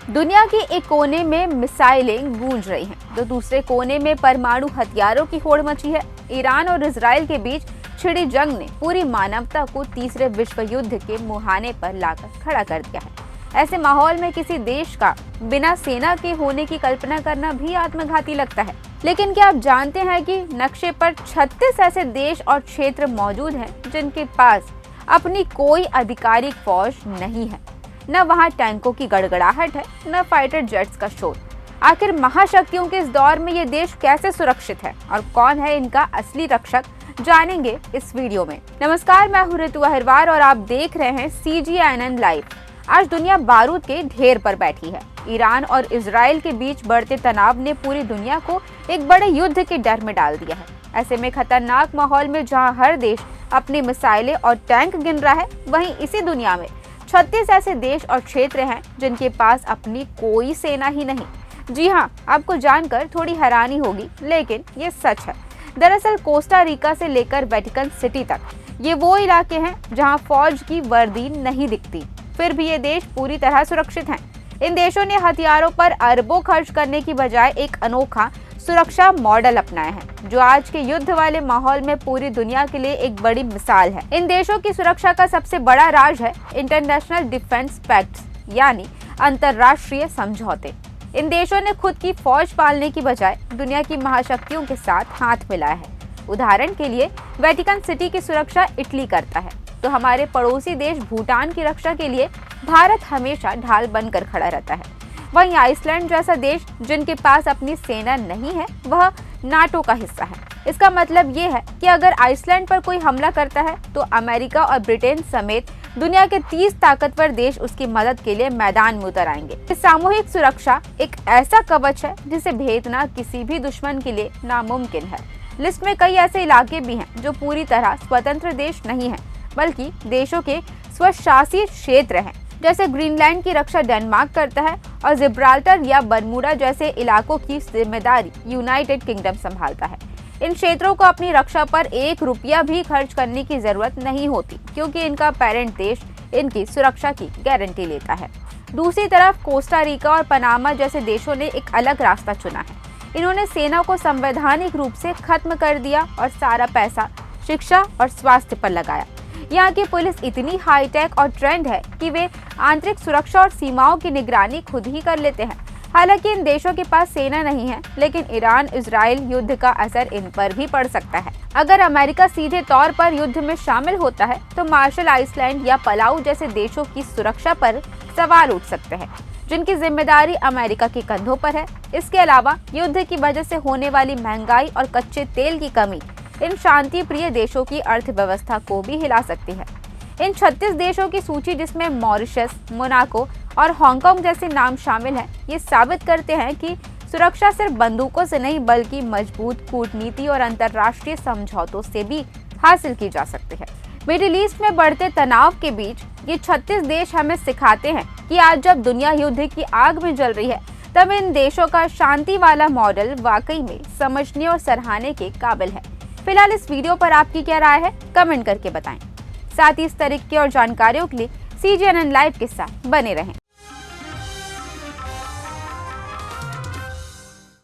दुनिया के एक कोने में मिसाइलें गूंज रही हैं, तो दूसरे कोने में परमाणु हथियारों की होड़ मची है। ईरान और इजराइल के बीच छिड़ी जंग ने पूरी मानवता को तीसरे विश्व युद्ध के मुहाने पर लाकर खड़ा कर दिया है। ऐसे माहौल में किसी देश का बिना सेना के होने की कल्पना करना भी आत्मघाती लगता है। लेकिन क्या आप जानते हैं कि नक्शे पर 36 ऐसे देश और क्षेत्र मौजूद हैं जिनके पास अपनी कोई आधिकारिक फौज नहीं है। न वहां टैंकों की गड़गड़ाहट है, न फाइटर जेट्स का शोर। आखिर महाशक्तियों के इस दौर में ये देश कैसे सुरक्षित है और कौन है इनका असली रक्षक, जानेंगे इस वीडियो में। नमस्कार, मैं हूं ऋतु अहिरवार और आप देख रहे हैं CGNN लाइव। आज दुनिया बारूद के ढेर पर बैठी है। ईरान और इजराइल के बीच बढ़ते तनाव ने पूरी दुनिया को एक बड़े युद्ध के डर में डाल दिया है। ऐसे में खतरनाक माहौल में जहां हर देश अपनी मिसाइलें और टैंक गिन रहा है, वहीं इसी दुनिया में 36 ऐसे देश और क्षेत्र हैं जिनके पास अपनी कोई सेना ही नहीं। जी हाँ, आपको जानकर थोड़ी हैरानी होगी, लेकिन ये सच है। दरअसल कोस्टा रिका से लेकर वेटिकन सिटी तक ये वो इलाके हैं जहां फौज की वर्दी नहीं दिखती, फिर भी ये देश पूरी तरह सुरक्षित हैं। इन देशों ने हथियारों पर अरबों खर्च करने की बजाय एक अनोखा सुरक्षा मॉडल अपनाया है, जो आज के युद्ध वाले माहौल में पूरी दुनिया के लिए एक बड़ी मिसाल है। इन देशों की सुरक्षा का सबसे बड़ा राज है इंटरनेशनल डिफेंस पैक्ट्स, यानी अंतर्राष्ट्रीय समझौते। इन देशों ने खुद की फौज पालने की बजाय दुनिया की महाशक्तियों के साथ हाथ मिलाया है। उदाहरण के लिए वेटिकन सिटी की सुरक्षा इटली करता है, तो हमारे पड़ोसी देश भूटान की रक्षा के लिए भारत हमेशा ढाल बनकर खड़ा रहता है। वहीं आइसलैंड जैसा देश जिनके पास अपनी सेना नहीं है, वह नाटो का हिस्सा है। इसका मतलब ये है कि अगर आइसलैंड पर कोई हमला करता है तो अमेरिका और ब्रिटेन समेत दुनिया के 30 ताकतवर देश उसकी मदद के लिए मैदान में उतर आएंगे। इस सामूहिक सुरक्षा एक ऐसा कवच है जिसे भेदना किसी भी दुश्मन के लिए नामुमकिन है। लिस्ट में कई ऐसे इलाके भी हैं जो पूरी तरह स्वतंत्र देश नहीं हैं, बल्कि देशों के स्वशासित क्षेत्र हैं। जैसे ग्रीनलैंड की रक्षा डेनमार्क करता है और जिब्राल्टर या बरमूडा जैसे इलाकों की जिम्मेदारी यूनाइटेड किंगडम संभालता है। इन क्षेत्रों को अपनी रक्षा पर 1 रुपया भी खर्च करने की जरूरत नहीं होती, क्योंकि इनका पेरेंट देश इनकी सुरक्षा की गारंटी लेता है। दूसरी तरफ कोस्टा रिका और पनामा जैसे देशों ने एक अलग रास्ता चुना है। इन्होंने सेना को संवैधानिक रूप से खत्म कर दिया और सारा पैसा शिक्षा और स्वास्थ्य पर लगाया। यहाँ की पुलिस इतनी हाईटेक और ट्रेंड है कि वे आंतरिक सुरक्षा और सीमाओं की निगरानी खुद ही कर लेते हैं। हालांकि इन देशों के पास सेना नहीं है, लेकिन ईरान इजराइल युद्ध का असर इन पर भी पड़ सकता है। अगर अमेरिका सीधे तौर पर युद्ध में शामिल होता है तो मार्शल आइसलैंड या पलाऊ जैसे देशों की सुरक्षा पर सवाल उठ सकते हैं, जिनकी जिम्मेदारी अमेरिका के कंधों पर है। इसके अलावा युद्ध की वजह से होने वाली महंगाई और कच्चे तेल की कमी इन शांति प्रिय देशों की अर्थव्यवस्था को भी हिला सकती है। इन 36 देशों की सूची, जिसमें मॉरिशस, मोनाको और हांगकांग जैसे नाम शामिल हैं, ये साबित करते हैं कि सुरक्षा सिर्फ बंदूकों से नहीं, बल्कि मजबूत कूटनीति और अंतर्राष्ट्रीय समझौतों से भी हासिल की जा सकती है। मिडिल ईस्ट में बढ़ते तनाव के बीच ये 36 देश हमें सिखाते हैं कि आज जब दुनिया युद्ध की आग में जल रही है, तब इन देशों का शांति वाला मॉडल वाकई में समझने और सराहने के काबिल है। फिलहाल इस वीडियो पर आपकी क्या राय है, कमेंट करके बताएं। साथ ही इस तरह की और जानकारियों के लिए CGNN लाइव के साथ बने रहें।